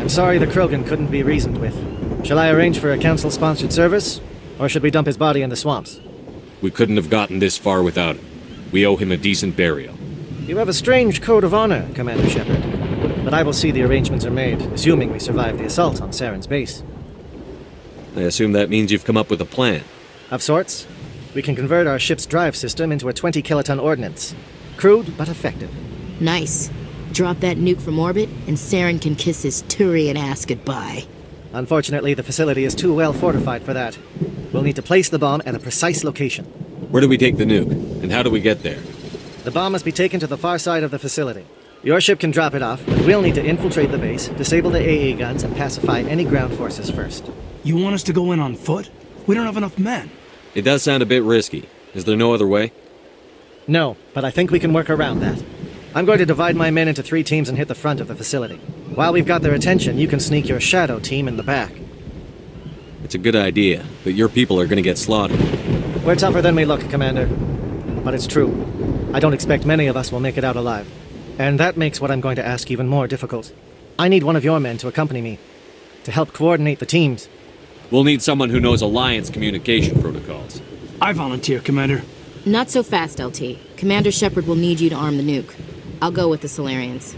I'm sorry the Krogan couldn't be reasoned with. Shall I arrange for a council-sponsored service? Or should we dump his body in the swamps? We couldn't have gotten this far without him. We owe him a decent burial. You have a strange code of honor, Commander Shepard. But I will see the arrangements are made, assuming we survive the assault on Saren's base. I assume that means you've come up with a plan. Of sorts. We can convert our ship's drive system into a 20-kiloton ordnance. Crude, but effective. Nice. Drop that nuke from orbit, and Saren can kiss his Turian ass goodbye. Unfortunately, the facility is too well fortified for that. We'll need to place the bomb at a precise location. Where do we take the nuke? And how do we get there? The bomb must be taken to the far side of the facility. Your ship can drop it off, but we'll need to infiltrate the base, disable the AA guns, and pacify any ground forces first. You want us to go in on foot? We don't have enough men. It does sound a bit risky. Is there no other way? No, but I think we can work around that. I'm going to divide my men into 3 teams and hit the front of the facility. While we've got their attention, you can sneak your shadow team in the back. It's a good idea, but your people are going to get slaughtered. We're tougher than we look, Commander. But it's true. I don't expect many of us will make it out alive. And that makes what I'm going to ask even more difficult. I need one of your men to accompany me, to help coordinate the teams. We'll need someone who knows Alliance communication protocols. I volunteer, Commander. Not so fast, LT. Commander Shepard will need you to arm the nuke. I'll go with the Solarians.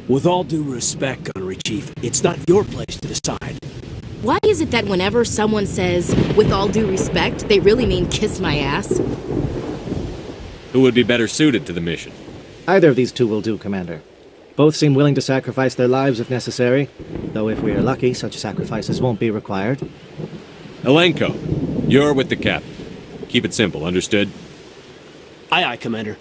With all due respect, Gunnery Chief, it's not your place to decide. Why is it that whenever someone says, with all due respect, they really mean kiss my ass? Who would be better suited to the mission? Either of these 2 will do, Commander. Both seem willing to sacrifice their lives if necessary, though if we are lucky, such sacrifices won't be required. Elenko, you're with the captain. Keep it simple, understood? Aye, aye, Commander.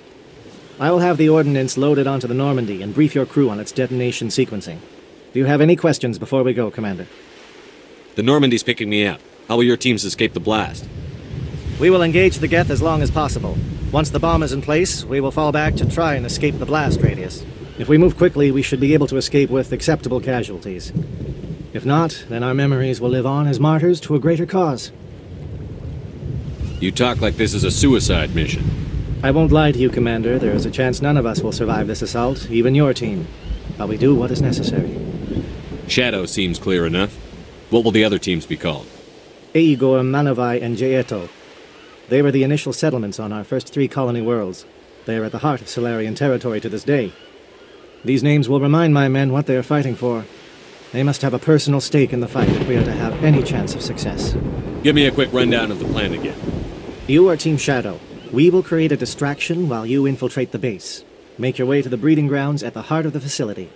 I will have the ordnance loaded onto the Normandy and brief your crew on its detonation sequencing. Do you have any questions before we go, Commander? The Normandy's picking me up. How will your teams escape the blast? We will engage the Geth as long as possible. Once the bomb is in place, we will fall back to try and escape the blast radius. If we move quickly, we should be able to escape with acceptable casualties. If not, then our memories will live on as martyrs to a greater cause. You talk like this is a suicide mission. I won't lie to you, Commander. There is a chance none of us will survive this assault, even your team. But we do what is necessary. Shadow seems clear enough. What will the other teams be called? Eigor, Manavai, and Jaeto. They were the initial settlements on our first 3 colony worlds. They are at the heart of Solarian territory to this day. These names will remind my men what they are fighting for. They must have a personal stake in the fight if we are to have any chance of success. Give me a quick rundown of the plan again. You are Team Shadow. We will create a distraction while you infiltrate the base. Make your way to the breeding grounds at the heart of the facility.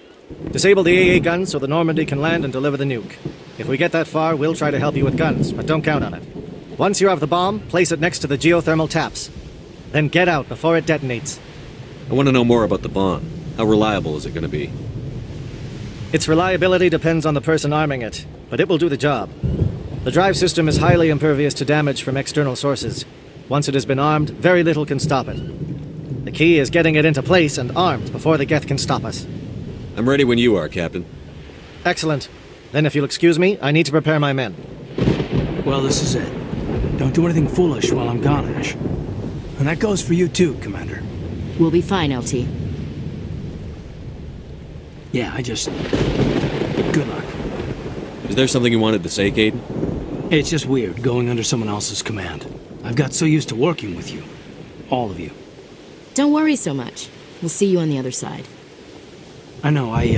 Disable the AA guns so the Normandy can land and deliver the nuke. If we get that far, we'll try to help you with guns, but don't count on it. Once you have the bomb, place it next to the geothermal taps. Then get out before it detonates. I want to know more about the bomb. How reliable is it going to be? Its reliability depends on the person arming it, but it will do the job. The drive system is highly impervious to damage from external sources. Once it has been armed, very little can stop it. The key is getting it into place and armed before the Geth can stop us. I'm ready when you are, Captain. Excellent. Then if you'll excuse me, I need to prepare my men. Well, this is it. Don't do anything foolish while I'm gone, Ash. And that goes for you too, Commander. We'll be fine, LT. Yeah, good luck. Is there something you wanted to say, Caden? It's just weird going under someone else's command. I've got so used to working with you. All of you. Don't worry so much. We'll see you on the other side. I know, I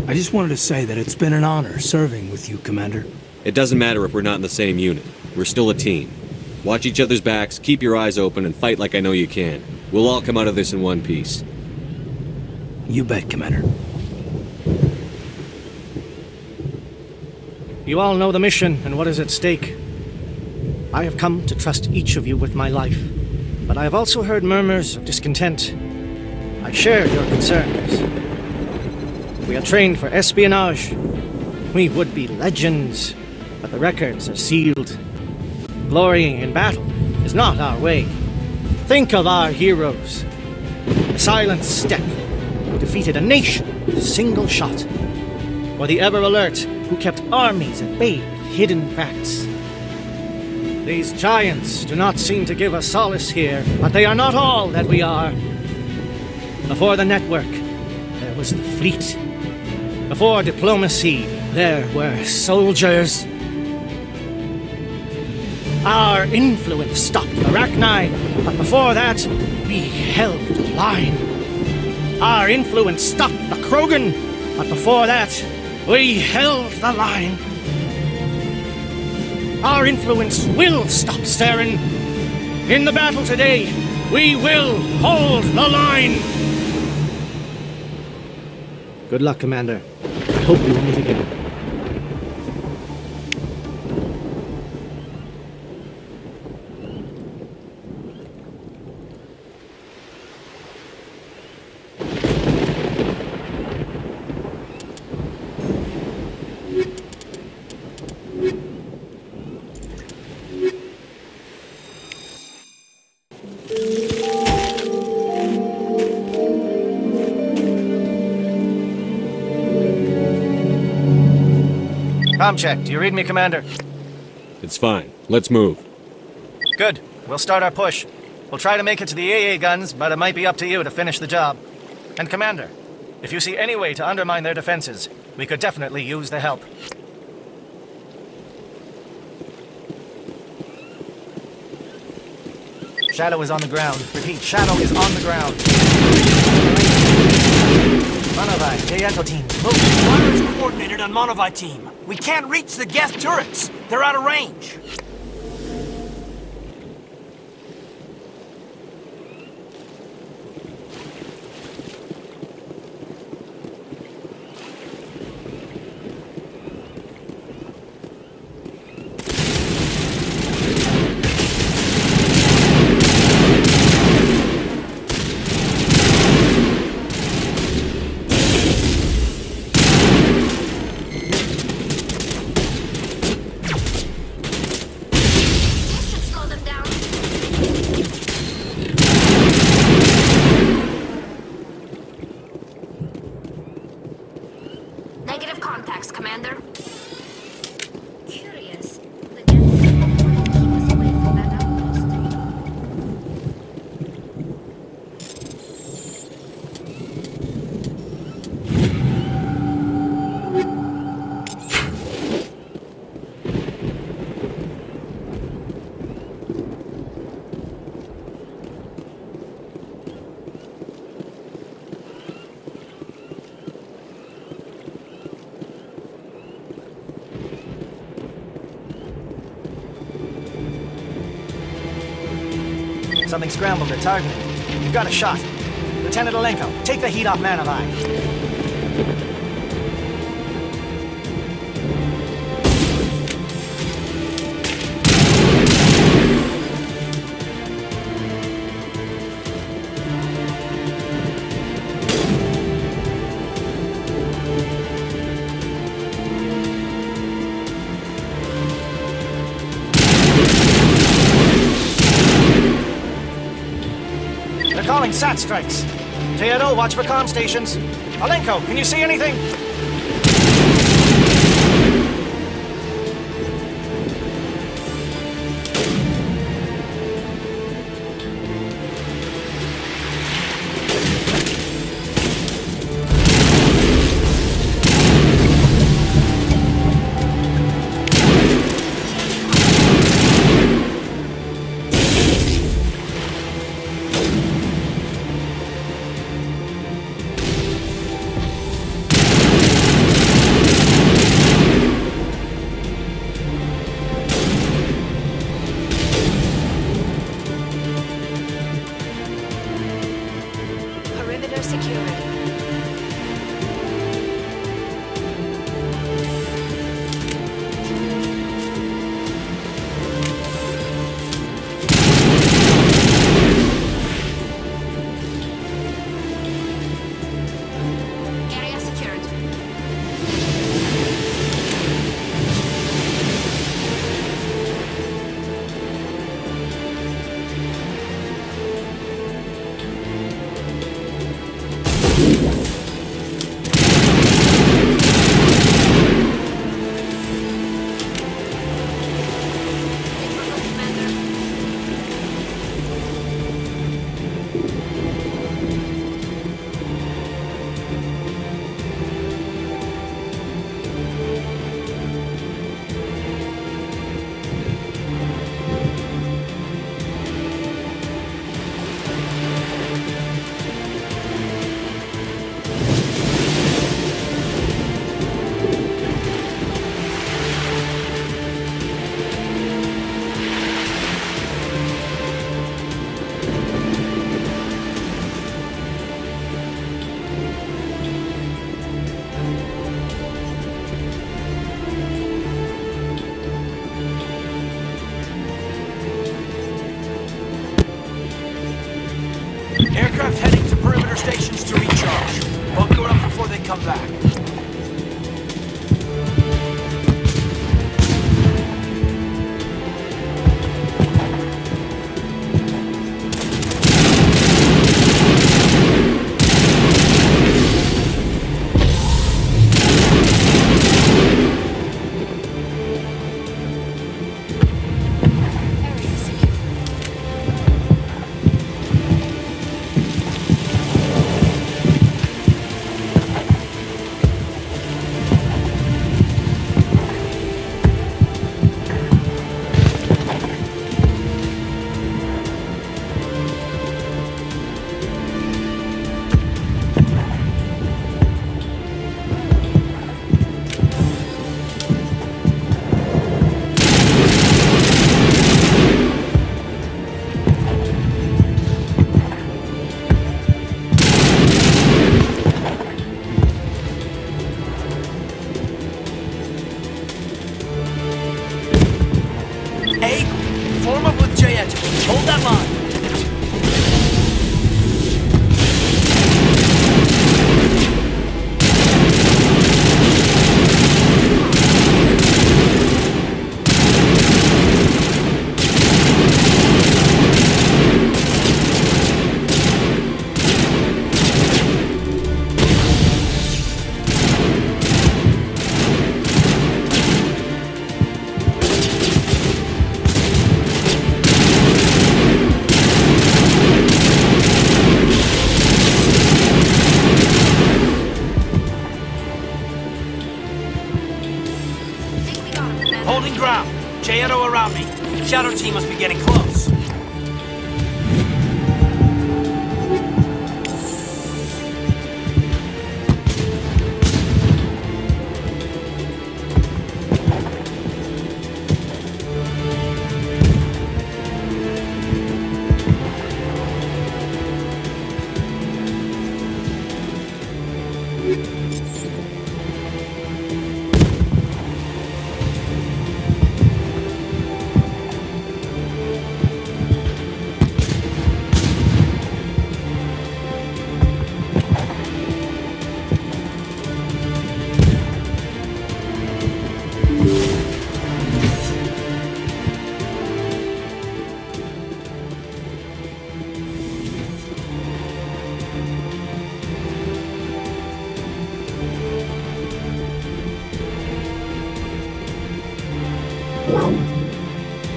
just wanted to say that it's been an honor serving with you, Commander. It doesn't matter if we're not in the same unit. We're still a team. Watch each other's backs, keep your eyes open, and fight like I know you can. We'll all come out of this in one piece. You bet, Commander. You all know the mission and what is at stake. I have come to trust each of you with my life, but I have also heard murmurs of discontent. I share your concerns. We are trained for espionage. We would be legends, but the records are sealed. Glorying in battle is not our way. Think of our heroes. The Silent Step, who defeated a nation with a single shot. Or the Ever Alert, who kept armies at bay with hidden facts. These giants do not seem to give us solace here, but they are not all that we are. Before the network, there was the fleet. Before diplomacy, there were soldiers. Our influence stopped the Rachni, but before that, we held the line. Our influence stopped the Krogan, but before that, we held the line. Our influence will stop Saren. In the battle today, we will hold the line. Good luck, Commander. I hope we will meet again. Com check. Do you read me, Commander? It's fine. Let's move. Good. We'll start our push. We'll try to make it to the AA guns, but it might be up to you to finish the job. And Commander, if you see any way to undermine their defenses, we could definitely use the help. Shadow is on the ground. Repeat, Shadow is on the ground. Monovi, Jayeto team, move. Fire is coordinated on Monovi team. We can't reach the Geth turrets. They're out of range. Negative contacts, Commander. Curious. The Geth keep us away from that outpost. Something scrambled at targeting. You've got a shot. Lieutenant Alenko, take the heat off Manovi. Calling SAT strikes. Jayeto, watch for comm stations. Alenko, can you see anything? Perimeter secured. Area secured. Aircraft heading to perimeter stations to recharge. Bunker up before they come back. Form up with J-Edge. Hold that line. Holding ground. J-Edo around me. Shadow team must be getting close.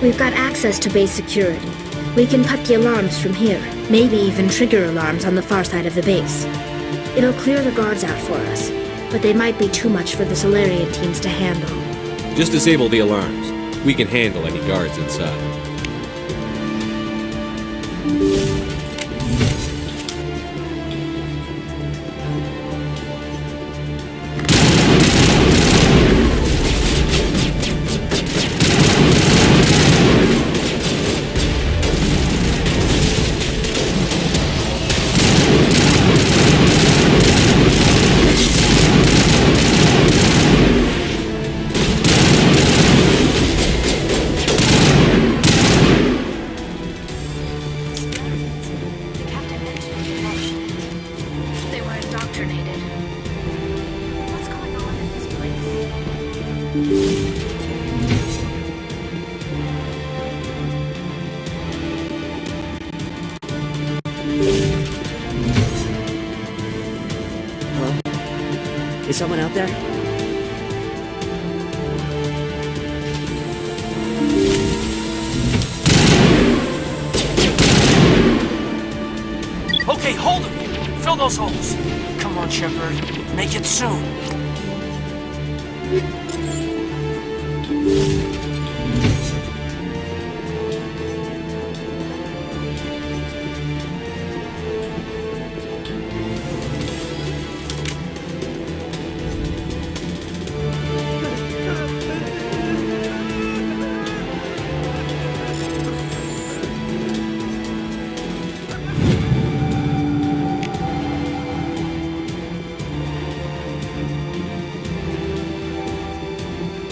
We've got access to base security. We can cut the alarms from here, maybe even trigger alarms on the far side of the base. It'll clear the guards out for us, but they might be too much for the Solarian teams to handle. Just disable the alarms. We can handle any guards inside. Is someone out there? Okay, hold him. Fill those holes. Come on, Shepard. Make it soon.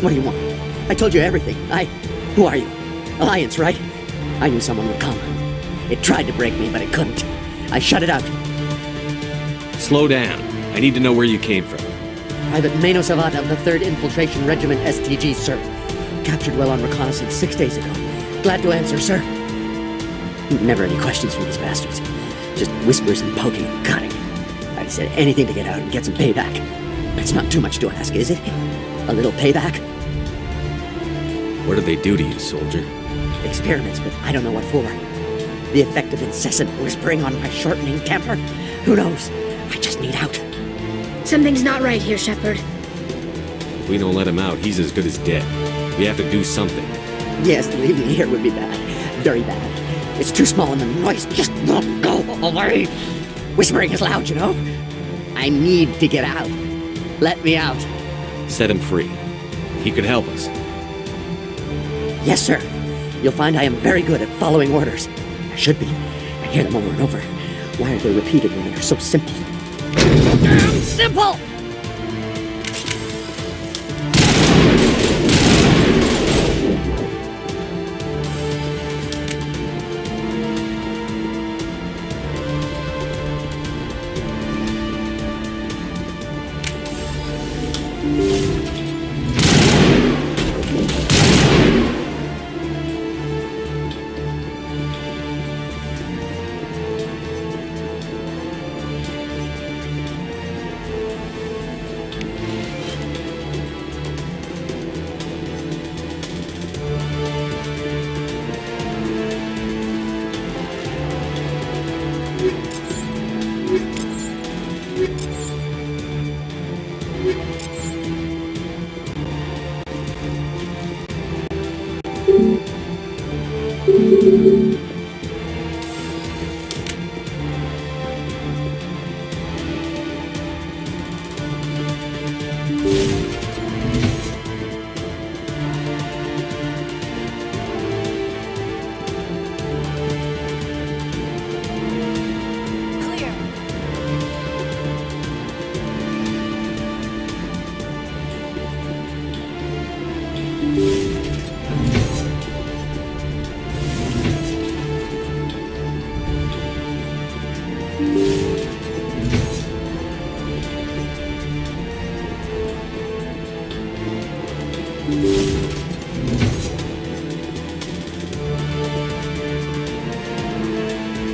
What do you want? I told you everything. Who are you? Alliance, right? I knew someone would come. It tried to break me, but it couldn't. I shut it out. Slow down. I need to know where you came from. Private Mano Savata of the 3rd Infiltration Regiment STG, sir. Captured well on reconnaissance 6 days ago. Glad to answer, sir. Never any questions from these bastards. Just whispers and poking and cutting. I said anything to get out and get some payback. It's not too much to ask, is it? A little payback? What did they do to you, soldier? Experiments, but I don't know what for. The effect of incessant whispering on my shortening temper? Who knows? I just need out. Something's not right here, Shepard. If we don't let him out, he's as good as dead. We have to do something. Yes, leaving here would be bad. Very bad. It's too small and the noise just won't go away. Whispering is loud, you know? I need to get out. Let me out. Set him free. He could help us. Yes, sir. You'll find I am very good at following orders. I should be. I hear them over and over. Why are they repeated when they are so simple? Damn simple!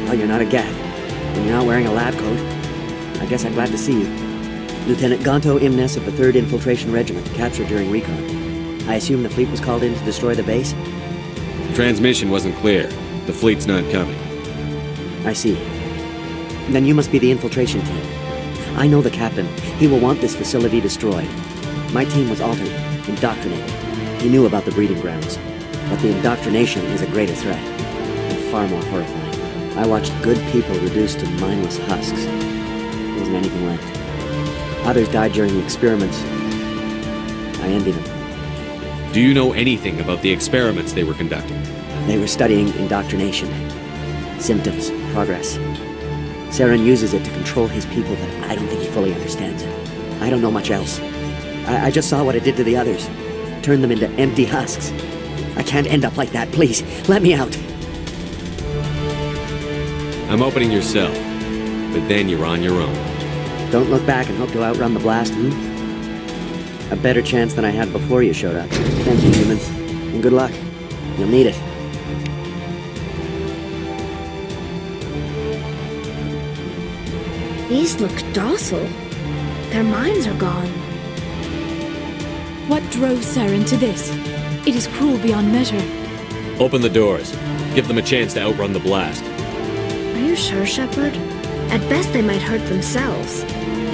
Well, you're not a Gav, and you're not wearing a lab coat. I guess I'm glad to see you. Lieutenant Gonto Imnes of the 3rd Infiltration Regiment, captured during recon. I assume the fleet was called in to destroy the base? Transmission wasn't clear. The fleet's not coming. I see. Then you must be the infiltration team. I know the captain. He will want this facility destroyed. My team was altered, indoctrinated. He knew about the breeding grounds. But the indoctrination is a greater threat, and far more horrifying. I watched good people reduced to mindless husks. There wasn't anything left. Others died during the experiments. I envy them. Do you know anything about the experiments they were conducting? They were studying indoctrination. Symptoms, progress. Saren uses it to control his people, but I don't think he fully understands it. I don't know much else. I just saw what it did to the others. Turned them into empty husks. I can't end up like that, please. Let me out. I'm opening your cell, but then you're on your own. Don't look back and hope to outrun the blast, A better chance than I had before you showed up. Thank you, humans. And good luck. You'll need it. These look docile. Their minds are gone. What drove Saren to this? It is cruel beyond measure. Open the doors. Give them a chance to outrun the blast. Are you sure, Shepard? At best, they might hurt themselves.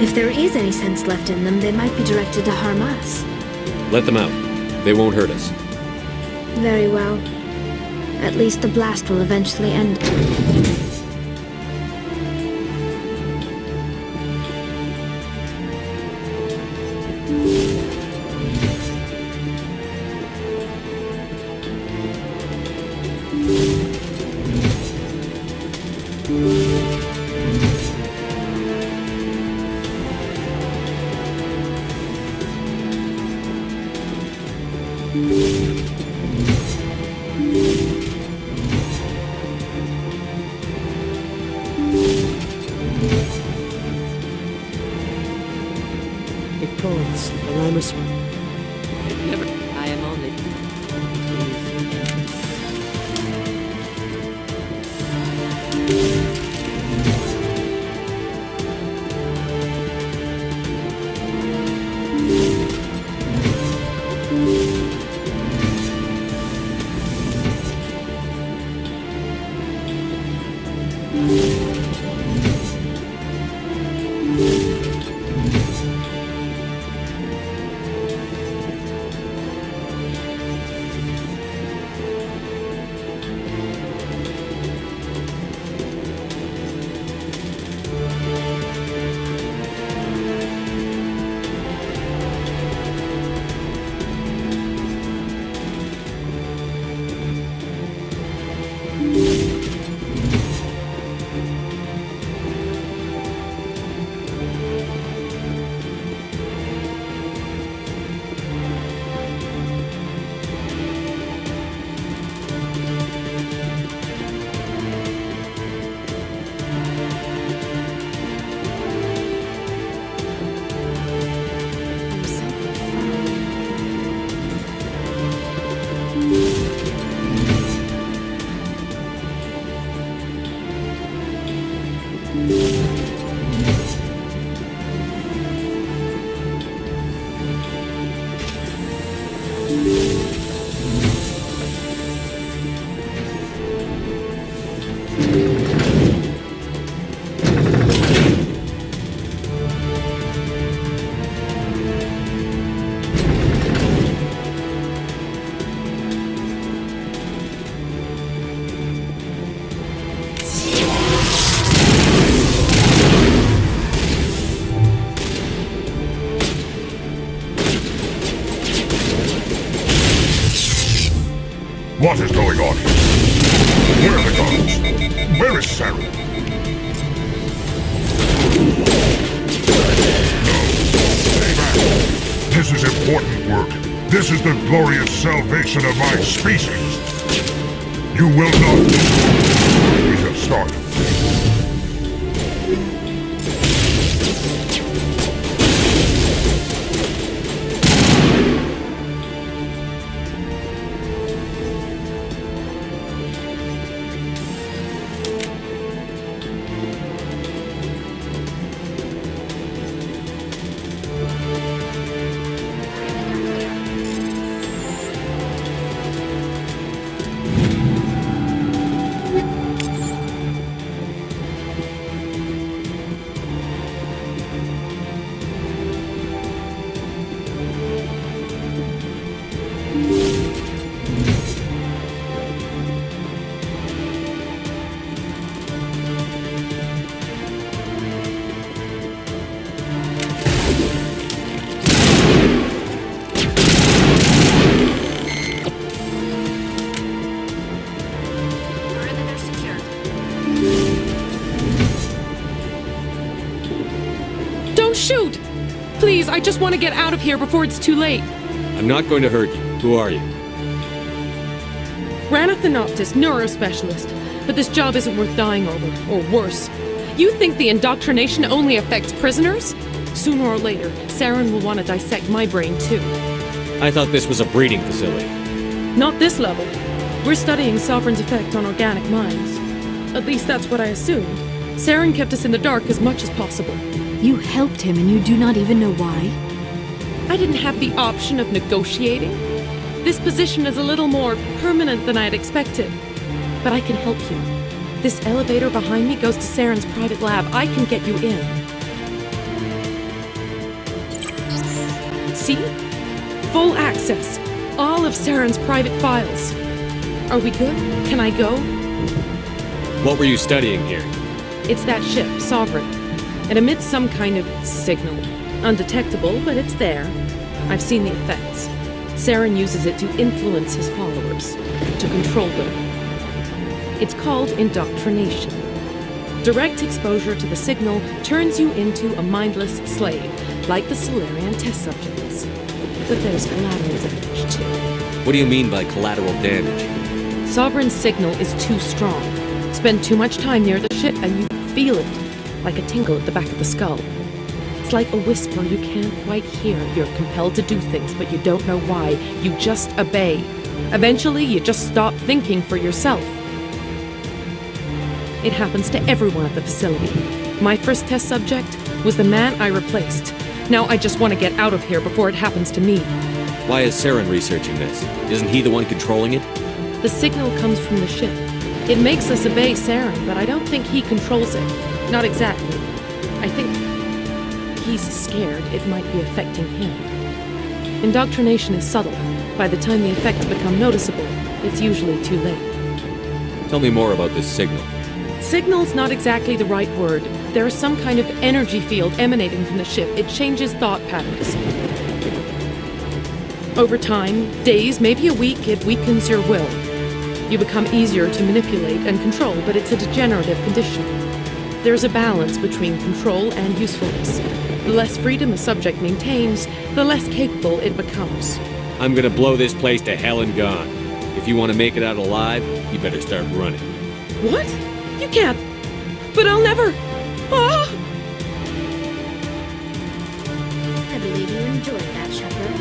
If there is any sense left in them, they might be directed to harm us. Let them out. They won't hurt us. Very well. At least the blast will eventually end. It pulls. Alarm response. I am only... What is going on here? Where are the guards? Where is Sarah? No. Stay back. This is important work. This is the glorious salvation of my species. You will not. We shall start. Shoot! Please, I just want to get out of here before it's too late. I'm not going to hurt you. Who are you? Ranna Thanoptis, neurospecialist. But this job isn't worth dying over, or worse. You think the indoctrination only affects prisoners? Sooner or later, Saren will want to dissect my brain too. I thought this was a breeding facility. Not this level. We're studying Sovereign's effect on organic minds. At least that's what I assumed. Saren kept us in the dark as much as possible. You helped him and you do not even know why? I didn't have the option of negotiating. This position is a little more permanent than I'd expected. But I can help you. This elevator behind me goes to Saren's private lab. I can get you in. See? Full access. All of Saren's private files. Are we good? Can I go? What were you studying here? It's that ship, Sovereign. It emits some kind of signal. Undetectable, but it's there. I've seen the effects. Saren uses it to influence his followers, to control them. It's called indoctrination. Direct exposure to the signal turns you into a mindless slave, like the Solarian test subjects. But there's collateral damage, too. What do you mean by collateral damage? Sovereign's signal is too strong. Spend too much time near the ship and you feel it. like a tingle at the back of the skull. It's like a whisper you can't quite hear. You're compelled to do things, but you don't know why. You just obey. Eventually, you just stop thinking for yourself. It happens to everyone at the facility. My first test subject was the man I replaced. Now I just want to get out of here before it happens to me. Why is Saren researching this? Isn't he the one controlling it? The signal comes from the ship. It makes us obey Saren, but I don't think he controls it. Not exactly. I think he's scared it might be affecting him. Indoctrination is subtle. By the time the effects become noticeable, it's usually too late. Tell me more about this signal. Signal's not exactly the right word. There is some kind of energy field emanating from the ship. It changes thought patterns. Over time, days, maybe a week, it weakens your will. You become easier to manipulate and control, but it's a degenerative condition. There's a balance between control and usefulness. The less freedom a subject maintains, the less capable it becomes. I'm gonna blow this place to hell and gone. If you want to make it out alive, you better start running. What? You can't. But I'll never. Ah! I believe you enjoyed that, Shepard.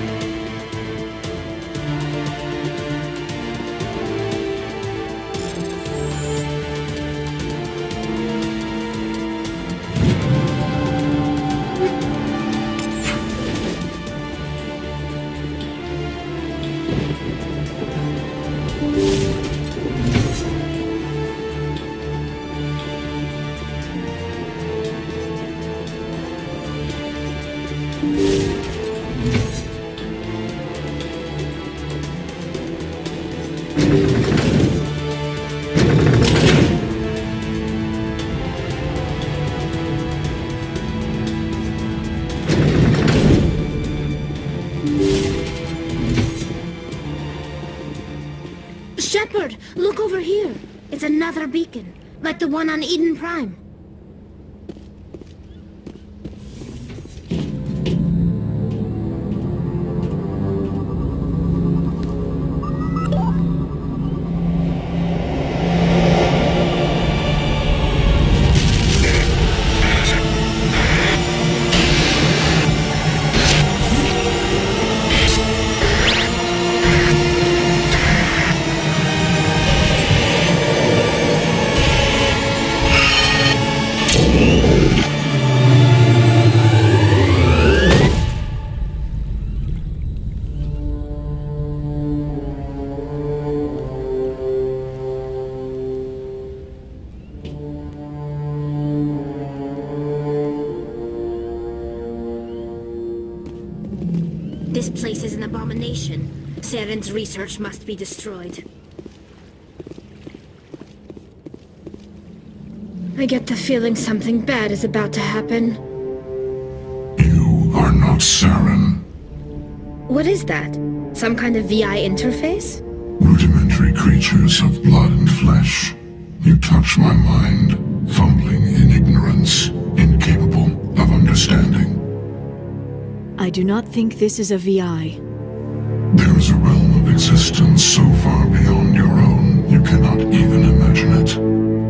Shepard, look over here. It's another beacon, like the one on Eden Prime. This place is an abomination. Saren's research must be destroyed. I get the feeling something bad is about to happen. You are not Saren. What is that? Some kind of VI interface? Rudimentary creatures of blood and flesh. You touch my mind, fumbling in ignorance, incapable of understanding. I do not think this is a VI. There is a realm of existence so far beyond your own, you cannot even imagine it.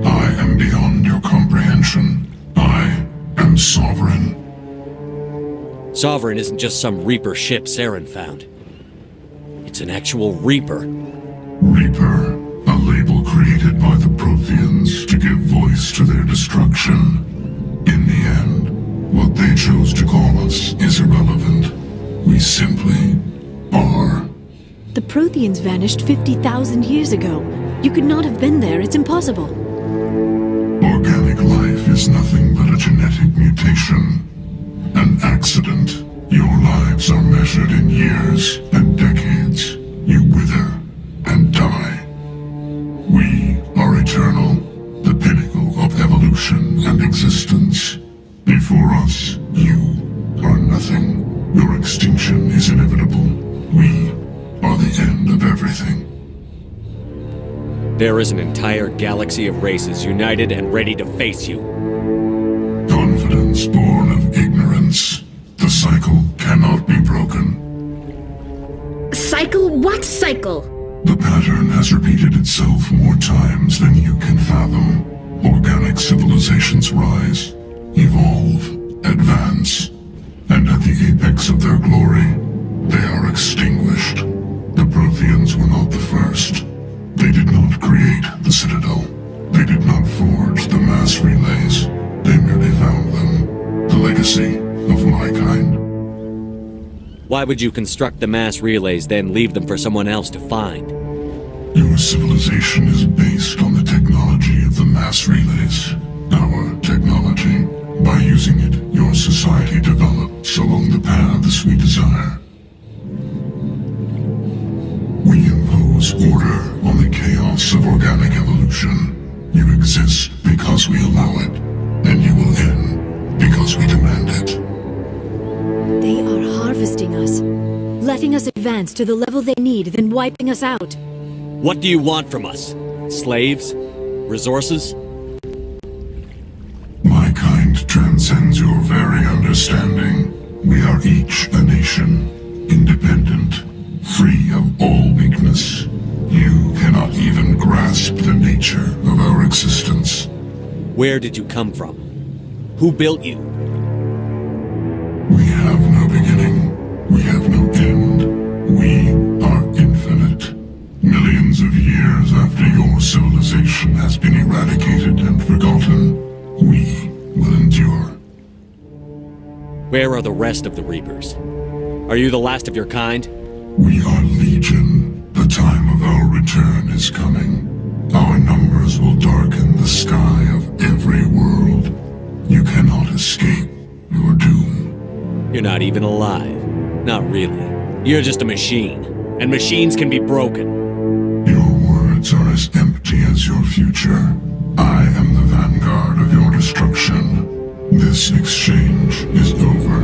I am beyond your comprehension. I am Sovereign. Sovereign isn't just some Reaper ship Saren found. It's an actual Reaper. Reaper, a label created by the Protheans to give voice to their destruction. In the end, what they chose to call us is irrelevant. We simply are. The Protheans vanished 50,000 years ago. You could not have been there. It's impossible. Organic life is nothing but a genetic mutation. An accident. Your lives are measured in years and decades. You wither and die. We are eternal, the pinnacle of evolution and existence. Before us, you are nothing. Your extinction is inevitable. We are the end of everything. There is an entire galaxy of races united and ready to face you. Confidence born of ignorance. The cycle cannot be broken. Cycle? What cycle? The pattern has repeated itself more times than you can fathom. Organic civilizations rise. of their glory. They are extinguished. The Protheans were not the first. They did not create the Citadel. They did not forge the mass relays. They merely found them. The legacy of my kind. Why would you construct the mass relays, then leave them for someone else to find? Your civilization is based on the technology of the mass relays. Our technology. By using it, your society develops along the paths we desire. We impose order on the chaos of organic evolution. You exist because we allow it, and you will end because we demand it. They are harvesting us, letting us advance to the level they need, then wiping us out. What do you want from us? Slaves? Resources? My kind transcends your very understanding. We are each a nation, independent, free of all weakness. You cannot even grasp the nature of our existence. Where did you come from? Who built you? We have no beginning. We have no end. We are infinite. Millions of years after your civilization has been eradicated and forgotten, we will endure. Where are the rest of the Reapers? Are you the last of your kind? We are Legion. The time of our return is coming. Our numbers will darken the sky of every world. You cannot escape your doom. You're not even alive. Not really. You're just a machine. And machines can be broken. Your words are as empty as your future. I am the vanguard of your destruction. This exchange is over.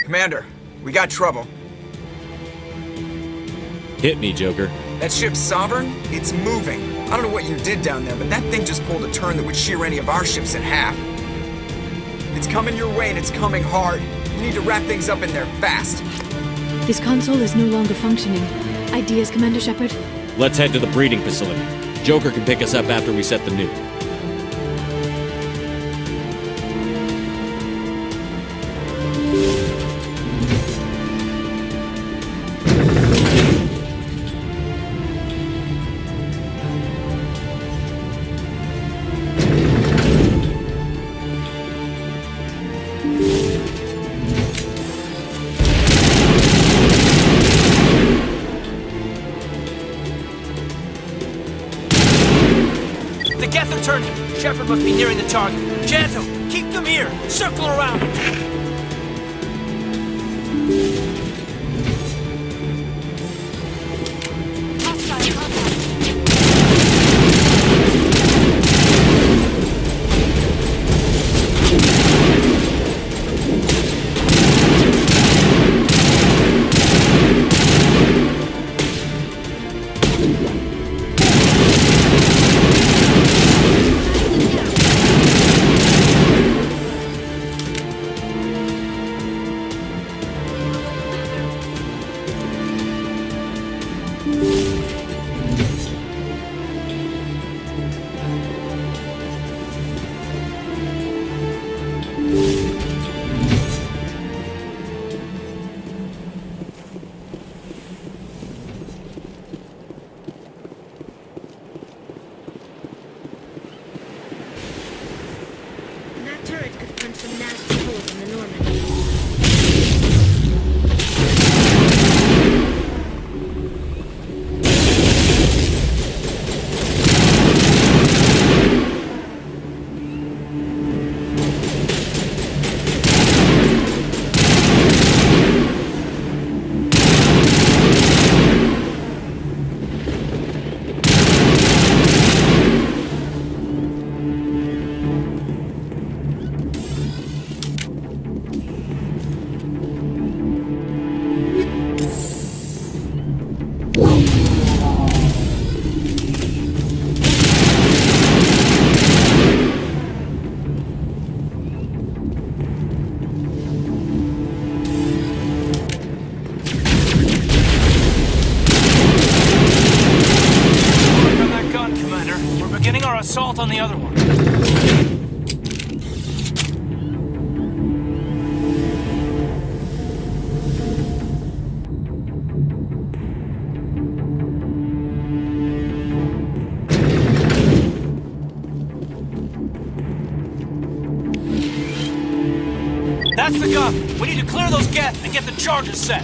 Commander, we got trouble. Hit me, Joker. That ship's Sovereign? It's moving. I don't know what you did down there, but that thing just pulled a turn that would shear any of our ships in half. It's coming your way and it's coming hard. You need to wrap things up in there fast. This console is no longer functioning. Ideas, Commander Shepard? Let's head to the breeding facility. Joker can pick us up after we set the nuke. The Geth are turning. Shepard must be nearing the target. Janto, keep them here. Circle around. assault on the other one. That's the gun. We need to clear those geth and get the charges set.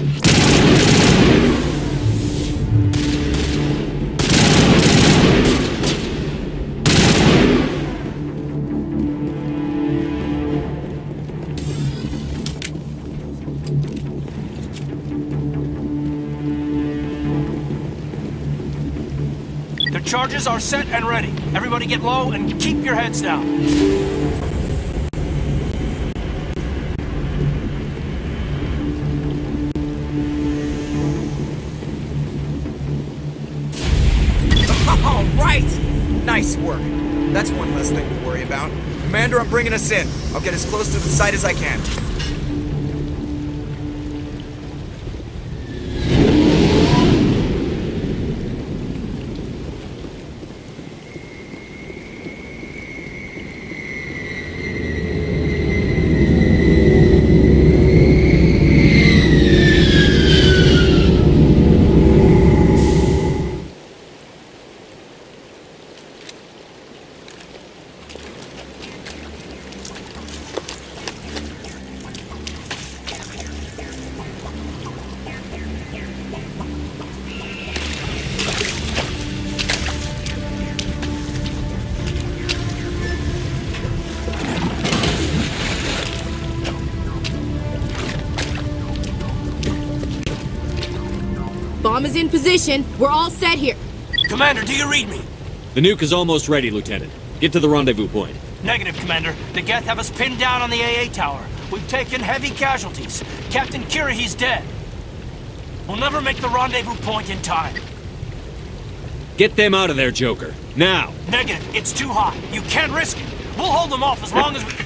The charges are set and ready. Everybody get low and keep your heads down. Nice work. That's one less thing to worry about. Commander, I'm bringing us in. I'll get as close to the site as I can. Bomb is in position. We're all set here. Commander, do you read me? The nuke is almost ready, Lieutenant. Get to the rendezvous point. Negative, Commander. The Geth have us pinned down on the AA tower. We've taken heavy casualties. Captain Kirahi's dead. We'll never make the rendezvous point in time. Get them out of there, Joker. Now! Negative. It's too hot. You can't risk it. We'll hold them off as long as we...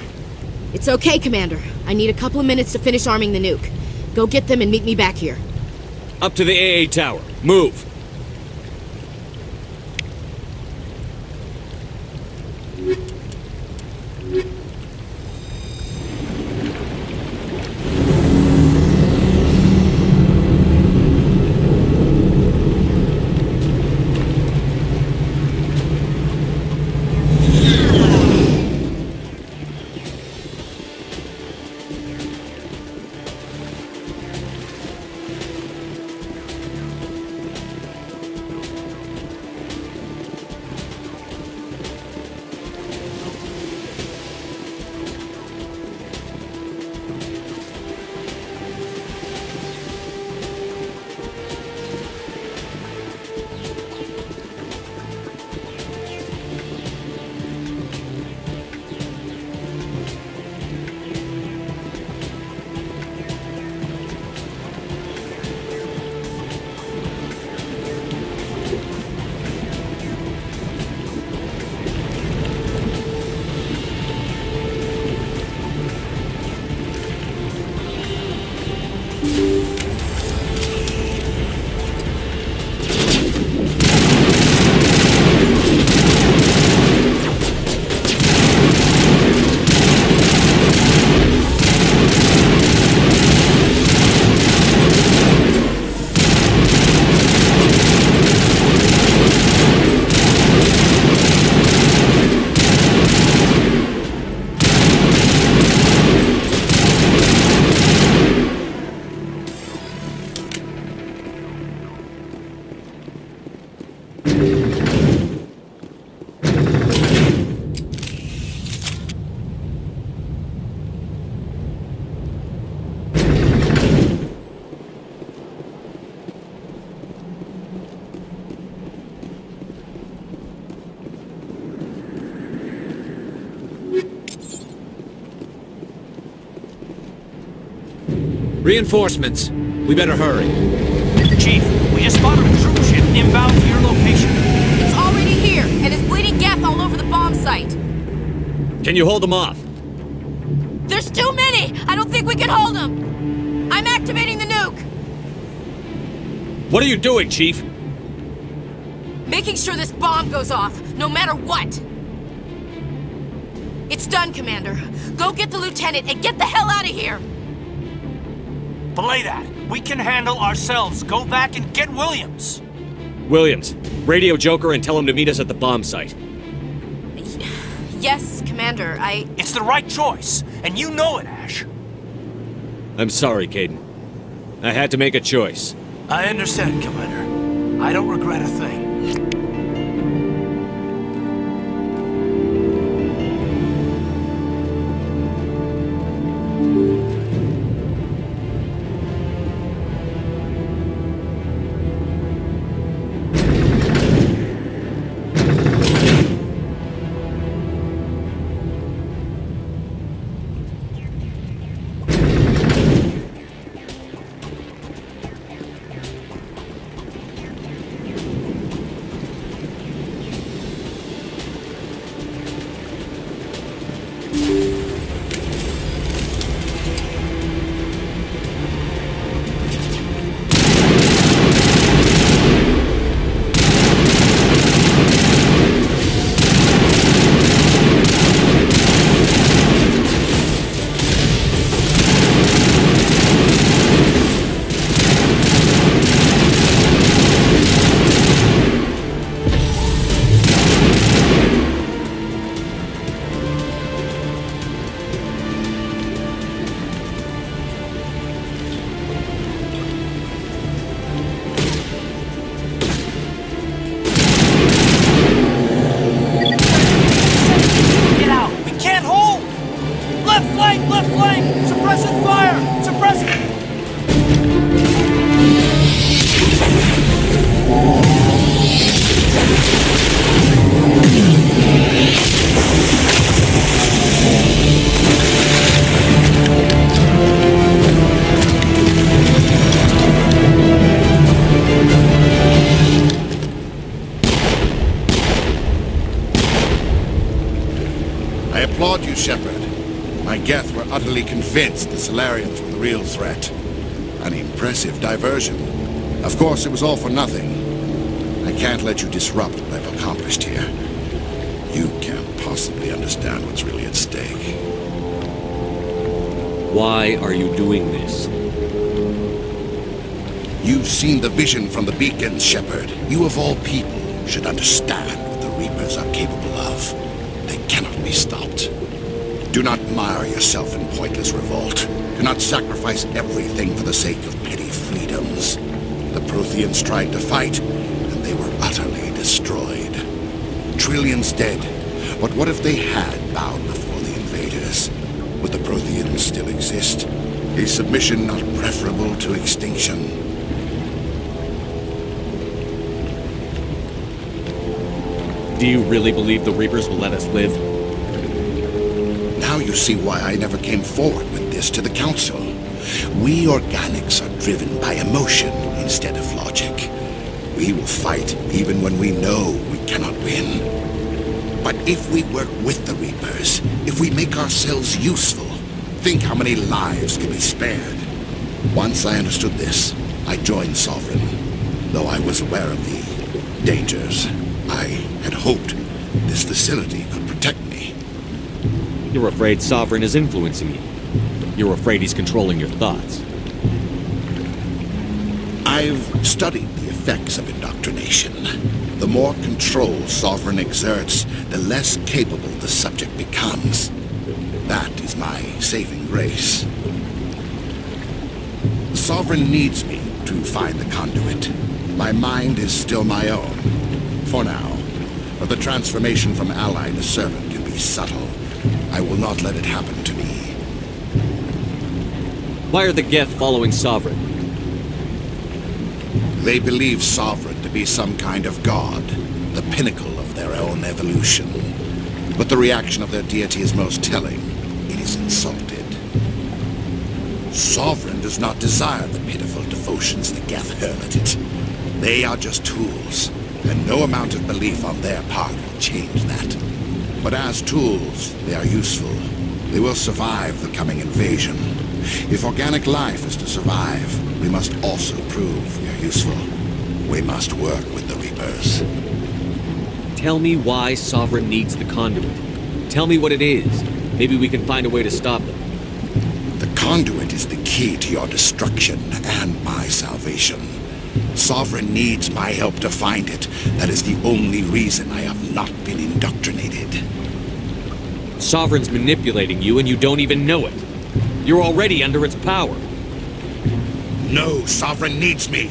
It's okay, Commander. I need a couple of minutes to finish arming the nuke. Go get them and meet me back here. Up to the AA tower. Move! Reinforcements. We better hurry. Chief, we just spotted a troop ship inbound to your location. It's already here, and is bleeding Geth all over the bomb site. Can you hold them off? There's too many! I don't think we can hold them! I'm activating the nuke! What are you doing, Chief? Making sure this bomb goes off, no matter what! It's done, Commander. Go get the lieutenant and get the hell out of here! Belay that. We can handle ourselves. Go back and get Williams. Williams, radio Joker and tell him to meet us at the bomb site. Yes, Commander, It's the right choice, and you know it, Ash. I'm sorry, Caden. I had to make a choice. I understand, Commander. I don't regret a thing. I applaud you, Shepard. My Geth were utterly convinced the Solarians were the real threat. An impressive diversion. Of course, it was all for nothing. I can't let you disrupt what I've accomplished here. You can't possibly understand what's really at stake. Why are you doing this? You've seen the vision from the beacons, Shepard. You of all people should understand what the Reapers are capable of. They cannot be stopped. Do not mire yourself in pointless revolt. Do not sacrifice everything for the sake of petty freedoms. The Protheans tried to fight, and they were utterly destroyed. Trillions dead. But what if they had bowed before the invaders? Would the Protheans still exist? Is submission not preferable to extinction? Do you really believe the Reapers will let us live? Now you see why I never came forward with this to the Council. We organics are driven by emotion instead of logic. We will fight even when we know we cannot win. But if we work with the Reapers, if we make ourselves useful, think how many lives could be spared. Once I understood this, I joined Sovereign, though I was aware of the dangers. I had hoped this facility could protect me. You're afraid Sovereign is influencing you. You're afraid he's controlling your thoughts. I've studied the effects of indoctrination. The more control Sovereign exerts, the less capable the subject becomes. That is my saving grace. Sovereign needs me to find the conduit. My mind is still my own. For now, but the transformation from ally to servant can be subtle. I will not let it happen to me. Why are the Geth following Sovereign? They believe Sovereign to be some kind of god, the pinnacle of their own evolution. But the reaction of their deity is most telling. It is insulted. Sovereign does not desire the pitiful devotions the Geth hurl at it. They are just tools. And no amount of belief on their part will change that. But as tools, they are useful. They will survive the coming invasion. If organic life is to survive, we must also prove we are useful. We must work with the Reapers. Tell me why Sovereign needs the conduit. Tell me what it is. Maybe we can find a way to stop them. The conduit is the key to your destruction and my salvation. Sovereign needs my help to find it. That is the only reason I have not been indoctrinated. Sovereign's manipulating you and you don't even know it. You're already under its power. No, Sovereign needs me.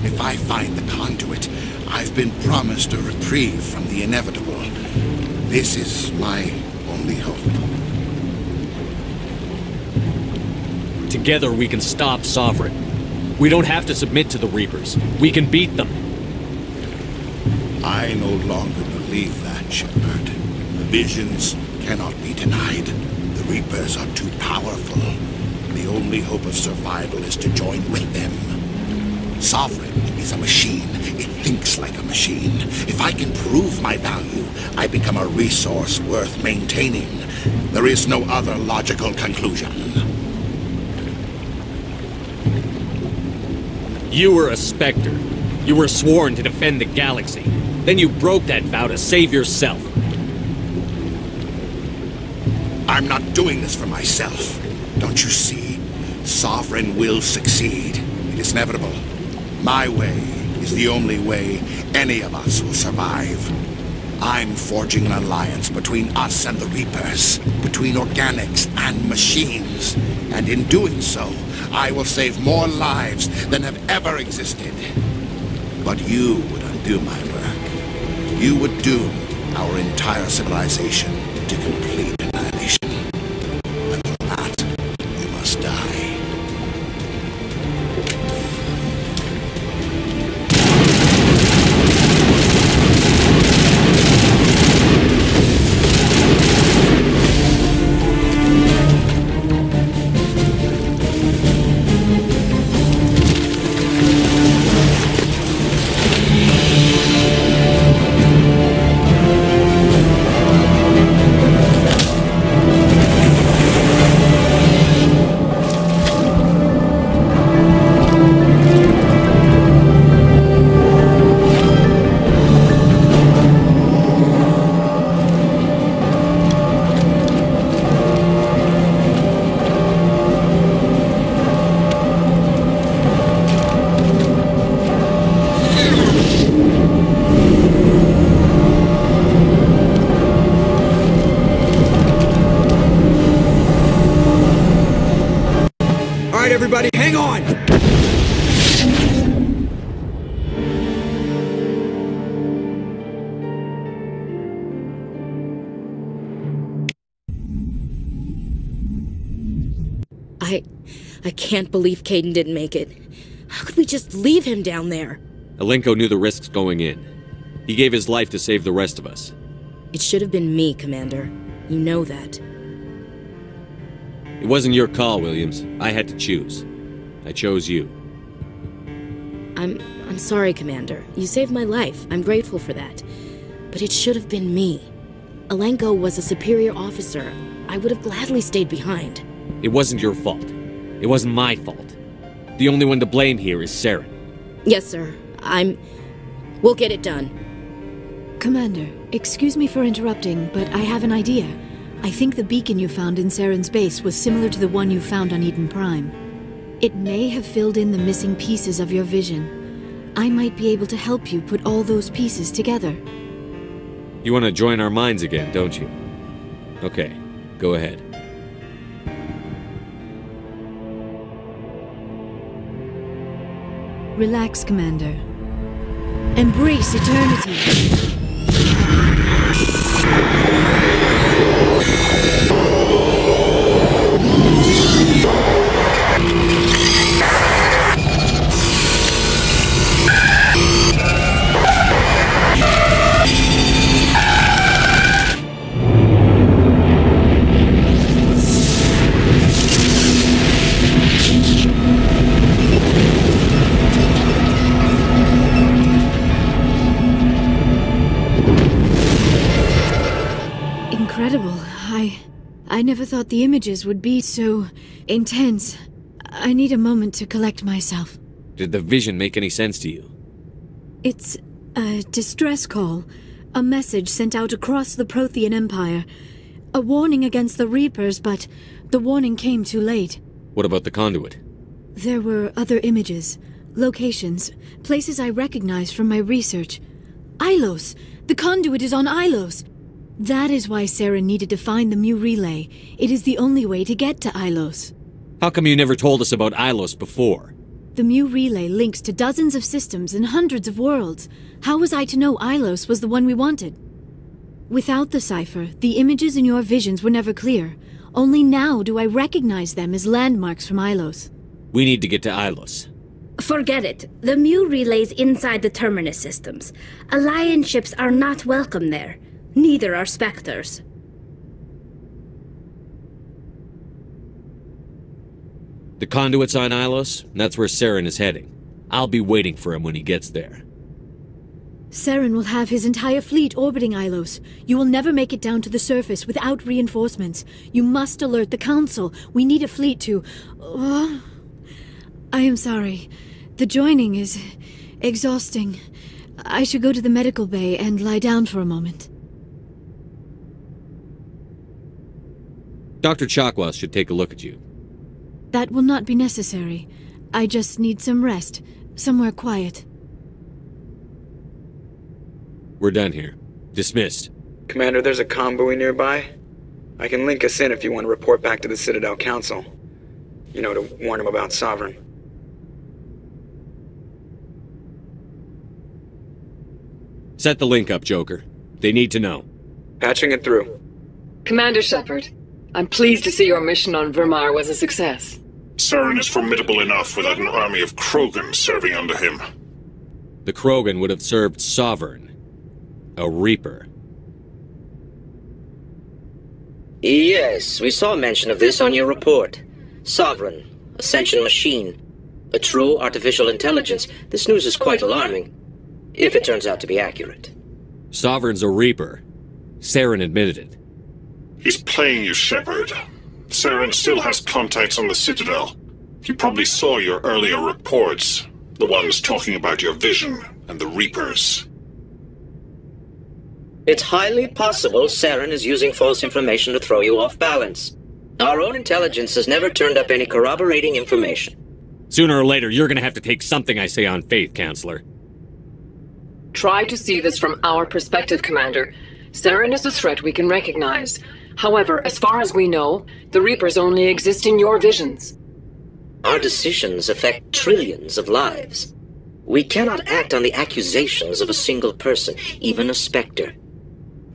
If I find the conduit, I've been promised a reprieve from the inevitable. This is my only hope. Together we can stop Sovereign. We don't have to submit to the Reapers. We can beat them. I no longer believe that, Shepard. Visions cannot be denied. The Reapers are too powerful. The only hope of survival is to join with them. Sovereign is a machine. It thinks like a machine. If I can prove my value, I become a resource worth maintaining. There is no other logical conclusion. You were a Spectre. You were sworn to defend the galaxy. Then you broke that vow to save yourself. I'm not doing this for myself. Don't you see? Sovereign will succeed. It is inevitable. My way is the only way any of us will survive. I'm forging an alliance between us and the Reapers, between organics and machines. And in doing so, I will save more lives than have ever existed. But you would undo my work. You would doom our entire civilization to complete annihilation. And for that, you must die. Everybody, hang on! I can't believe Caden didn't make it. How could we just leave him down there? Alenko knew the risks going in. He gave his life to save the rest of us. It should have been me, Commander. You know that. It wasn't your call, Williams. I had to choose. I chose you. I'm sorry, Commander. You saved my life. I'm grateful for that. But it should have been me. Alenko was a superior officer. I would have gladly stayed behind. It wasn't your fault. It wasn't my fault. The only one to blame here is Saren. Yes, sir. We'll get it done. Commander, excuse me for interrupting, but I have an idea. I think the beacon you found in Saren's base was similar to the one you found on Eden Prime. It may have filled in the missing pieces of your vision. I might be able to help you put all those pieces together. You want to join our minds again, don't you? Okay, go ahead. Relax, Commander. Embrace eternity. Incredible. I never thought the images would be so intense. I need a moment to collect myself. Did the vision make any sense to you? It's a distress call. A message sent out across the Prothean Empire. A warning against the Reapers, but the warning came too late. What about the conduit? There were other images, locations, places I recognized from my research. Ilos! The conduit is on Ilos! That is why Saren needed to find the Mu relay. It is the only way to get to Ilos. How come you never told us about Ilos before? The Mu relay links to dozens of systems and hundreds of worlds. How was I to know Ilos was the one we wanted? Without the cipher, the images in your visions were never clear. Only now do I recognize them as landmarks from Ilos. We need to get to Ilos. Forget it. The Mu relay's inside the Terminus systems. Alliance ships are not welcome there. Neither are Spectres. The conduit's on Ilos, and that's where Saren is heading. I'll be waiting for him when he gets there. Saren will have his entire fleet orbiting Ilos. You will never make it down to the surface without reinforcements. You must alert the Council. We need a fleet to... I am sorry. The joining is exhausting. I should go to the medical bay and lie down for a moment. Dr. Chakwas should take a look at you. That will not be necessary. I just need some rest. Somewhere quiet. We're done here. Dismissed. Commander, there's a convoy nearby. I can link us in if you want to report back to the Citadel Council. You know, to warn them about Sovereign. Set the link up, Joker. They need to know. Patching it through. Commander Shepard, I'm pleased to see your mission on Vermar was a success. Saren is formidable enough without an army of Krogan serving under him. The Krogan would have served Sovereign. A Reaper. Yes, we saw mention of this on your report. Sovereign, Ascension machine, a true artificial intelligence. This news is quite alarming, if it turns out to be accurate. Sovereign's a Reaper. Saren admitted it. He's playing you, Shepard. Saren still has contacts on the Citadel. He probably saw your earlier reports, the ones talking about your vision and the Reapers. It's highly possible Saren is using false information to throw you off balance. Our own intelligence has never turned up any corroborating information. Sooner or later, you're gonna have to take something I say on faith, Counselor. Try to see this from our perspective, Commander. Saren is a threat we can recognize. However, as far as we know, the Reapers only exist in your visions. Our decisions affect trillions of lives. We cannot act on the accusations of a single person, even a Spectre.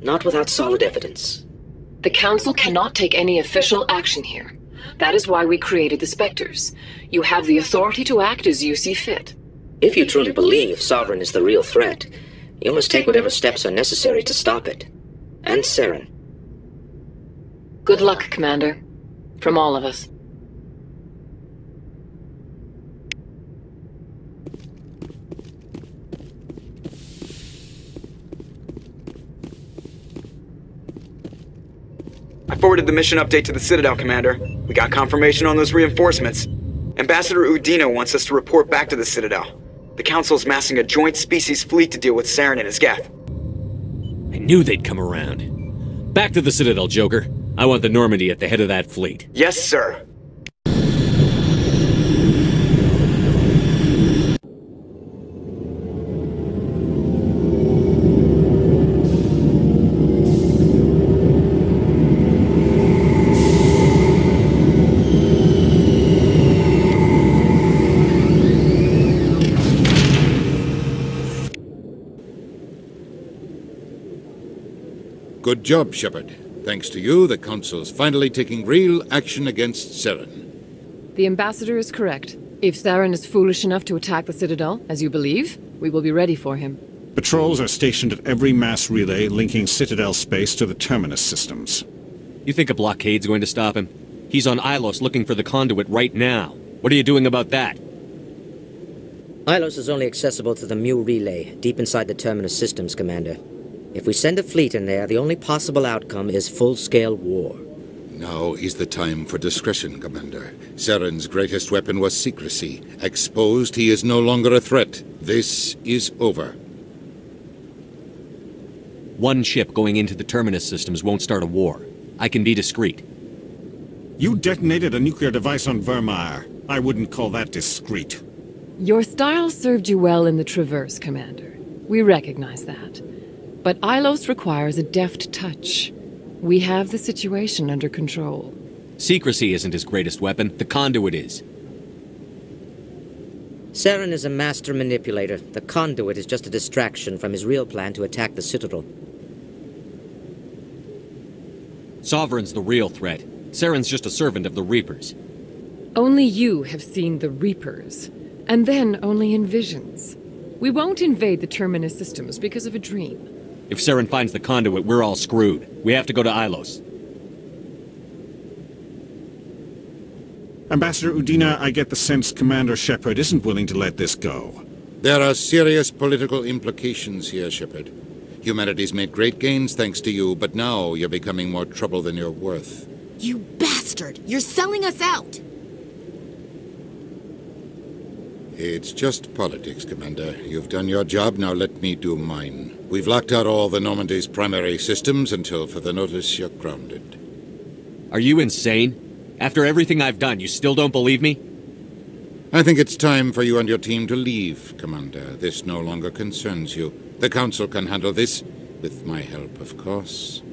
Not without solid evidence. The Council cannot take any official action here. That is why we created the Spectres. You have the authority to act as you see fit. If you truly believe Sovereign is the real threat, you must take whatever steps are necessary to stop it. And Saren. Good luck, Commander. From all of us. I forwarded the mission update to the Citadel, Commander. We got confirmation on those reinforcements. Ambassador Udino wants us to report back to the Citadel. The Council's massing a joint species fleet to deal with Saren and his Geth. I knew they'd come around. Back to the Citadel, Joker. I want the Normandy at the head of that fleet. Yes, sir. Good job, Shepard. Thanks to you, the Council's finally taking real action against Saren. The Ambassador is correct. If Saren is foolish enough to attack the Citadel, as you believe, we will be ready for him. Patrols are stationed at every mass relay linking Citadel space to the Terminus systems. You think a blockade's going to stop him? He's on Ilos looking for the conduit right now. What are you doing about that? Ilos is only accessible to the Mu relay, deep inside the Terminus systems, Commander. If we send a fleet in there, the only possible outcome is full-scale war. Now is the time for discretion, Commander. Saren's greatest weapon was secrecy. Exposed, he is no longer a threat. This is over. One ship going into the Terminus systems won't start a war. I can be discreet. You detonated a nuclear device on Vermeer. I wouldn't call that discreet. Your style served you well in the Traverse, Commander. We recognize that. But Ilos requires a deft touch. We have the situation under control. Secrecy isn't his greatest weapon. The conduit is. Saren is a master manipulator. The conduit is just a distraction from his real plan to attack the Citadel. Sovereign's the real threat. Saren's just a servant of the Reapers. Only you have seen the Reapers, and then only in visions. We won't invade the Terminus systems because of a dream. If Saren finds the conduit, we're all screwed. We have to go to Ilos. Ambassador Udina, I get the sense Commander Shepard isn't willing to let this go. There are serious political implications here, Shepard. Humanity's made great gains thanks to you, but now you're becoming more trouble than you're worth. You bastard! You're selling us out! It's just politics, Commander. You've done your job, now let me do mine. We've locked out all the Normandy's primary systems until further notice you're grounded. Are you insane? After everything I've done, you still don't believe me? I think it's time for you and your team to leave, Commander. This no longer concerns you. The Council can handle this, with my help, of course.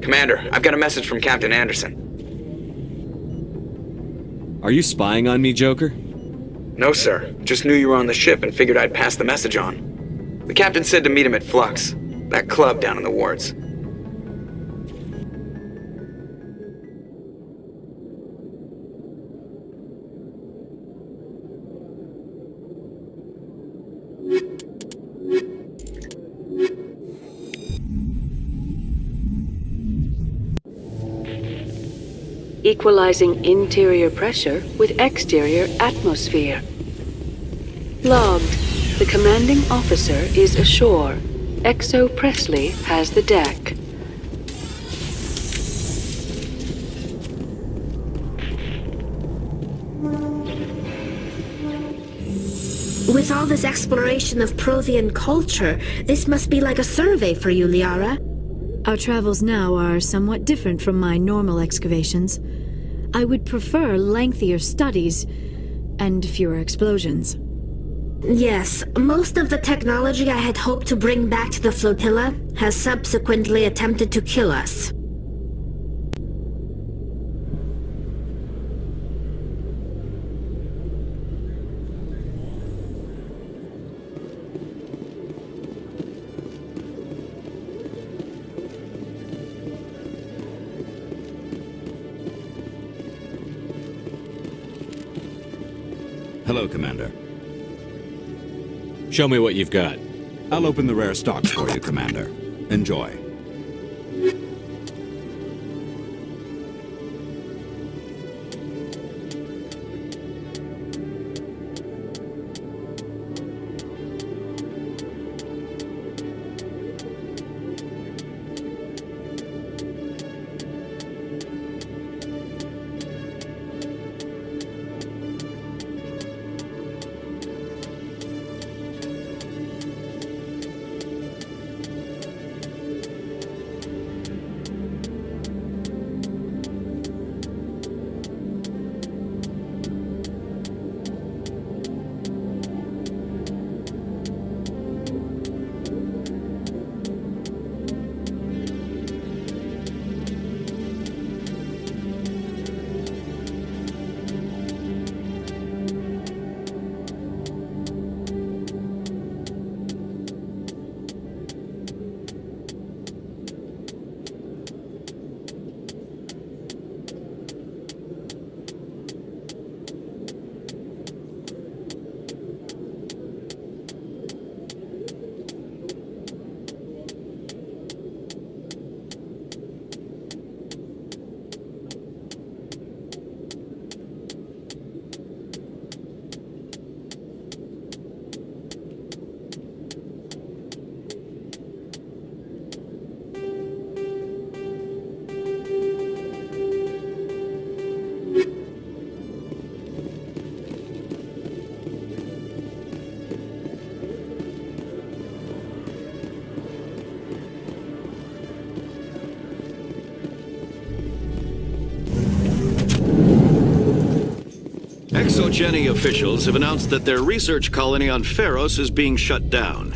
Commander, I've got a message from Captain Anderson. Are you spying on me, Joker? No, sir. Just knew you were on the ship and figured I'd pass the message on. The captain said to meet him at Flux, that club down in the wards. Equalizing interior pressure with exterior atmosphere. Logged. The commanding officer is ashore. Exo Presley has the deck. With all this exploration of Prothean culture, this must be like a survey for you, Liara. Our travels now are somewhat different from my normal excavations. I would prefer lengthier studies and fewer explosions. Yes, most of the technology I had hoped to bring back to the flotilla has subsequently attempted to kill us. Hello, Commander. Show me what you've got. I'll open the rare stocks for you, Commander. Enjoy. Exogeny officials have announced that their research colony on Pharos is being shut down.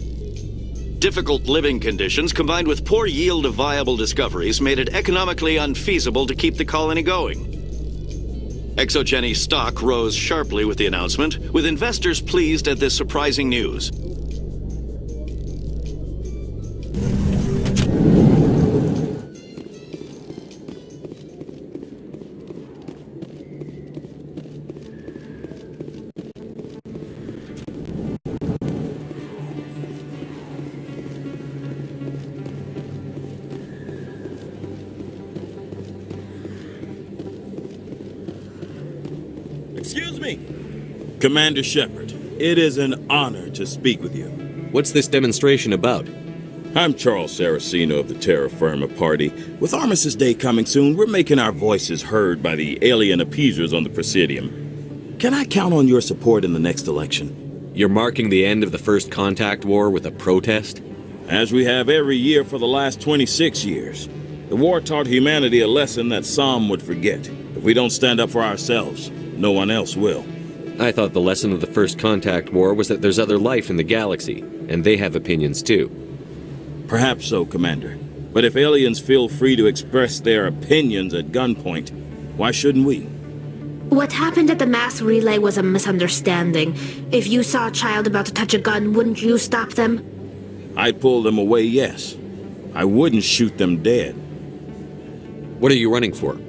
Difficult living conditions combined with poor yield of viable discoveries made it economically unfeasible to keep the colony going. Exogeny stock rose sharply with the announcement, with investors pleased at this surprising news. Excuse me. Commander Shepard, it is an honor to speak with you. What's this demonstration about? I'm Charles Saraceno of the Terra Firma Party. With Armistice Day coming soon, we're making our voices heard by the alien appeasers on the Presidium. Can I count on your support in the next election? You're marking the end of the First Contact War with a protest? As we have every year for the last 26 years. The war taught humanity a lesson that some would forget. If we don't stand up for ourselves, no one else will. I thought the lesson of the First Contact War was that there's other life in the galaxy, and they have opinions too. Perhaps so, Commander. But if aliens feel free to express their opinions at gunpoint, why shouldn't we? What happened at the mass relay was a misunderstanding. If you saw a child about to touch a gun, wouldn't you stop them? I'd pull them away, yes. I wouldn't shoot them dead. What are you running for?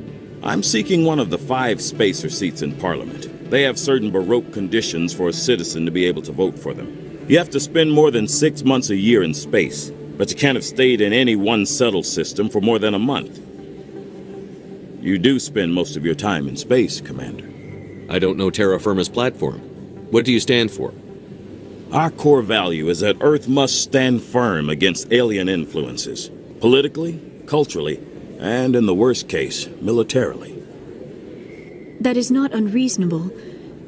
I'm seeking one of the 5 spacer seats in Parliament. They have certain baroque conditions for a citizen to be able to vote for them. You have to spend more than 6 months a year in space, but you can't have stayed in any one settled system for more than a month. You do spend most of your time in space, Commander. I don't know Terra Firma's platform. What do you stand for? Our core value is that Earth must stand firm against alien influences, politically, culturally, and in the worst case, militarily. That is not unreasonable,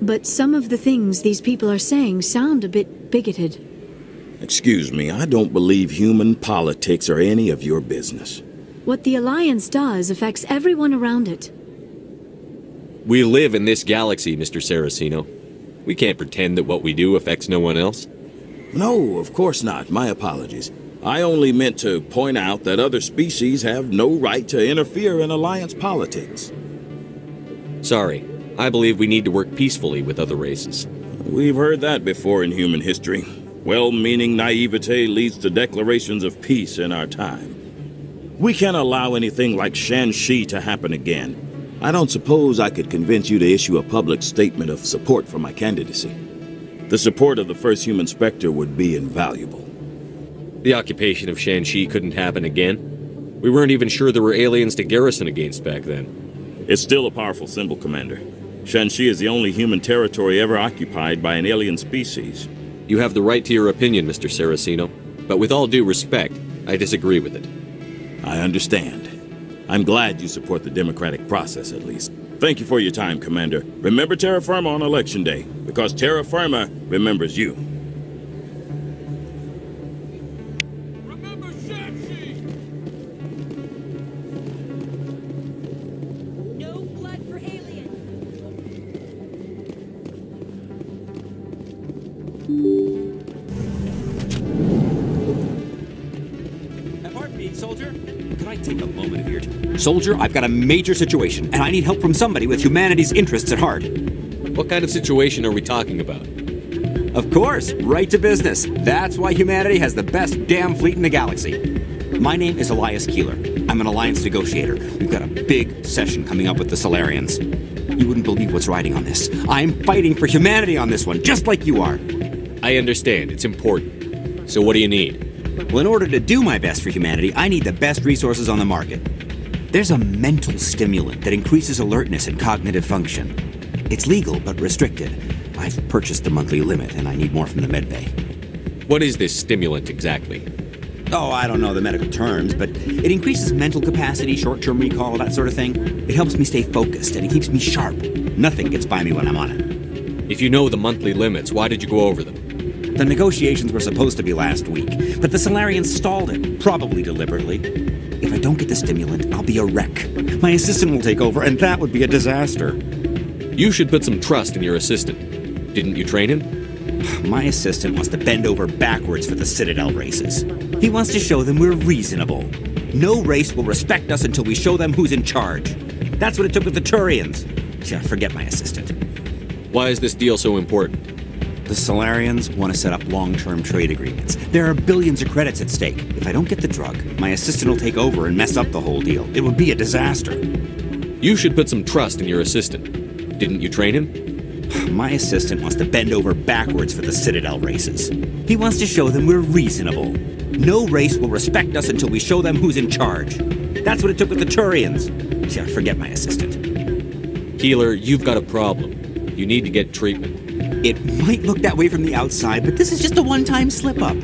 but some of the things these people are saying sound a bit bigoted. Excuse me, I don't believe human politics are any of your business. What the Alliance does affects everyone around it. We live in this galaxy, Mr. Saraceno. We can't pretend that what we do affects no one else. No, of course not. My apologies. I only meant to point out that other species have no right to interfere in Alliance politics. Sorry. I believe we need to work peacefully with other races. We've heard that before in human history. Well-meaning naivete leads to declarations of peace in our time. We can't allow anything like Shanxi to happen again. I don't suppose I could convince you to issue a public statement of support for my candidacy. The support of the first human Spectre would be invaluable. The occupation of Shanxi couldn't happen again. We weren't even sure there were aliens to garrison against back then. It's still a powerful symbol, Commander. Shanxi is the only human territory ever occupied by an alien species. You have the right to your opinion, Mr. Saraceno, but with all due respect, I disagree with it. I understand. I'm glad you support the democratic process, at least. Thank you for your time, Commander. Remember Terra Firma on Election Day, because Terra Firma remembers you. Remember Shanxi! No blood for aliens! FRP, soldier? Can I take a moment of your time? Soldier, I've got a major situation, and I need help from somebody with humanity's interests at heart. What kind of situation are we talking about? Of course, right to business. That's why humanity has the best damn fleet in the galaxy. My name is Elias Keeler. I'm an Alliance negotiator. We've got a big session coming up with the Solarians. You wouldn't believe what's riding on this. I'm fighting for humanity on this one, just like you are. I understand. It's important. So what do you need? Well, in order to do my best for humanity, I need the best resources on the market. There's a mental stimulant that increases alertness and cognitive function. It's legal, but restricted. I've purchased the monthly limit, and I need more from the medbay. What is this stimulant exactly? Oh, I don't know the medical terms, but it increases mental capacity, short-term recall, that sort of thing. It helps me stay focused, and it keeps me sharp. Nothing gets by me when I'm on it. If you know the monthly limits, why did you go over them? The negotiations were supposed to be last week, but the Solarians stalled it, probably deliberately. If I don't get the stimulant, I'll be a wreck. My assistant will take over, and that would be a disaster. You should put some trust in your assistant. Didn't you train him? My assistant wants to bend over backwards for the Citadel races. He wants to show them we're reasonable. No race will respect us until we show them who's in charge. That's what it took with the Turians. Yeah, forget my assistant. Why is this deal so important? The Solarians want to set up long-term trade agreements. There are billions of credits at stake. If I don't get the drug, my assistant will take over and mess up the whole deal. It would be a disaster. You should put some trust in your assistant. Didn't you train him? My assistant wants to bend over backwards for the Citadel races. He wants to show them we're reasonable. No race will respect us until we show them who's in charge. That's what it took with the Turians. Yeah, forget my assistant. Keeler, you've got a problem. You need to get treatment. It might look that way from the outside, but this is just a one-time slip-up.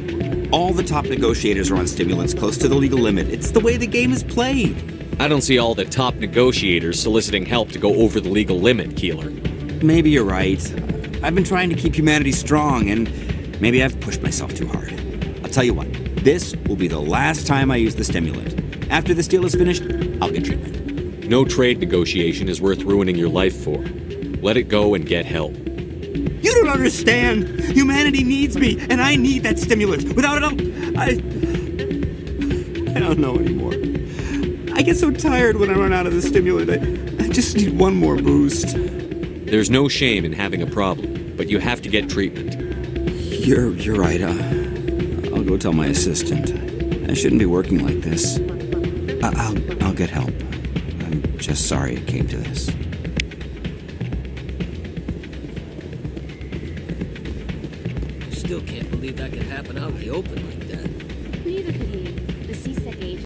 All the top negotiators are on stimulants close to the legal limit. It's the way the game is played. I don't see all the top negotiators soliciting help to go over the legal limit, Keeler. Maybe you're right. I've been trying to keep humanity strong, and maybe I've pushed myself too hard. I'll tell you what, this will be the last time I use the stimulant. After this deal is finished, I'll get treatment. No trade negotiation is worth ruining your life for. Let it go and get help. You don't understand! Humanity needs me, and I need that stimulant. Without it, I don't know anymore. I get so tired when I run out of the stimulant. I just need one more boost. There's no shame in having a problem, but you have to get treatment. You're right. I'll go tell my assistant. I shouldn't be working like this. I'll get help. I'm just sorry it came to this. Still can't believe that could happen out in the open like